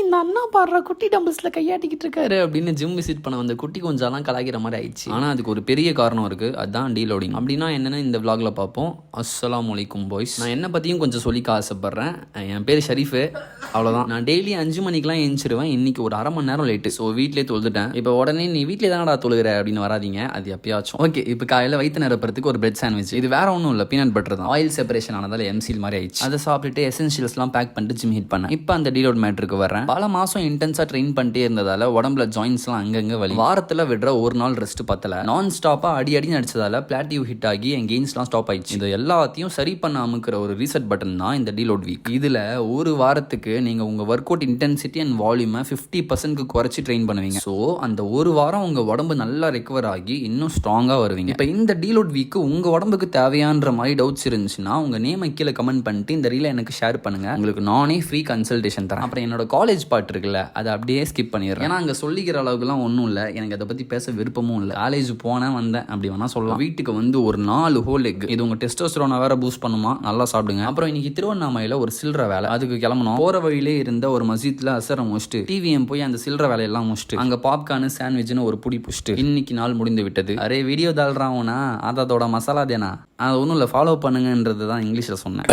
இந்த அண்ணா பாடுற குட்டி டம்பிள்ஸ்ல கையாட்டிக்கிட்டு இருக்காரு அப்படின்னு ஜிம் விசிட் பண்ண வந்த குட்டி கொஞ்சம் கலாய்க்கிற மாதிரி ஆயிடுச்சு. ஆனால் அதுக்கு ஒரு பெரிய காரணம் இருக்குது, அதுதான் டீலோடிங். அப்படின்னா என்னென்னு இந்த vlogல பார்ப்போம். அஸ்ஸலாமு அலைக்கும் பாய்ஸ். நான் என்ன பற்றியும் கொஞ்சம் சொல்லிக்க ஆசைப்பட்றேன். என் பேர் ஷரீஃபு, அவ்வளோதான். நான் டெய்லி 5 மணிக்கெலாம் எழுந்திருவேன். இன்னைக்கு ஒரு அரை மணி நேரம் லேட்டு. ஸோ வீட்டிலே தொழுதுட்டேன். இப்போ உடனே நீ வீட்டிலே தானடா தொழுகிற அப்படின்னு வராதிங்க, அது எப்பயாச்சும். ஓகே, இப்போ காலையில் வயிற்று நிரப்புறதுக்கு ஒரு பிரெட் சாண்ட்விச். இது வேற ஒன்றும் இல்லை, பீனட் பட்டர் தான். ஆயில் செப்பரேஷன் ஆனதால் எம்சில் மாதிரி ஆயிடுச்சு. அதை சாப்பிட்டுட்டு எசென்ஷியல்ஸ்லாம் பேக் பண்ணிட்டு ஜிம் ஹிட் பண்ணேன். இப்போ அந்த டீலோட் மேட்ருக்கு வரேன். பல மாதம் இன்டென்ஸாக ட்ரெயின் பண்ணிட்டே இருந்ததால உடம்புல ஜாயின்ஸ்லாம் அங்கங்கே வலி. வாரத்தில் விடுற ஒரு நாள் ரெஸ்ட் பத்தல. நான் ஸ்டாப்பாக அடி நடிச்சதால பிளாட்டிவ் ஹிட் ஆகி என் கெயின்ஸ்லாம் ஸ்டாப் ஆயிடுச்சு. இது எல்லாத்தையும் சரி பண்ண அமுக்கிற ஒரு ரீசெட் பட்டன் தான் இந்த டீலோட் வீக். இதில் ஒரு வாரத்துக்கு நீங்கள் உங்கள் ஒர்க் அவுட் இன்டென்சிட்டி அண்ட் வால்யூமை 50% குறைச்சி ட்ரெயின் பண்ணுவீங்க. ஸோ அந்த ஒரு வாரம் உங்கள் உடம்பு நல்லா ரெக்கவர் ஆகி இன்னும் ஸ்ட்ராங்காக வருவீங்க. இப்போ இந்த டீலோட் வீக்கு உங்கள் உடம்புக்கு தேவையான்ற மாதிரி டவுட்ஸ் இருந்துச்சுன்னா உங்கள் நேமை கீழே கமெண்ட் பண்ணிட்டு இந்த ரீலை எனக்கு ஷேர் பண்ணுங்கள். உங்களுக்கு நானே ஃப்ரீ கன்சல்டேஷன் தரேன். அப்புறம் என்னோட காலேஜ் பாட்டு இருக்குல்ல, அதை அப்படியே ஸ்கிப் பண்ணிடுறேன். ஏன்னா அங்கே சொல்லிக்கிற அளவுக்குலாம் ஒன்றும் இல்லை, எனக்கு அதை பற்றி பேச விருப்பமும் இல்லை. காலேஜ் போனேன் வந்தேன் அப்படி வேணா சொல்லலாம். வீட்டுக்கு வந்து ஒரு 4 ஹோல் எக், இது உங்கள் டெஸ்டோஸ்டெரோனை வேற பூஸ்ட் பண்ணுமா, நல்லா சாப்பிடுங்க. அப்புறம் இன்னைக்கு திருவண்ணாமலையில் ஒரு சில்லற வேலை, அதுக்கு கிளம்பணும். போகிற வழியிலே இருந்த ஒரு மஸ்ஜித்ல அசரை முடிச்சுட்டு டிவிஎம் போய் அந்த சில்லற வேலையெல்லாம் முடிச்சுட்டு அங்கே பாப்கார்னு சாண்ட்விச்னு ஒரு புடி புஷ்ட்டு இன்னைக்கு நாள் முடிந்து விட்டது. அரே வீடியோ தாள்றாவுனா அதோட மசாலா தேனா, அது ஒன்றும் இல்லை, ஃபாலோ பண்ணுங்கன்றது தான் இங்கிலீஷில் சொன்னேன்.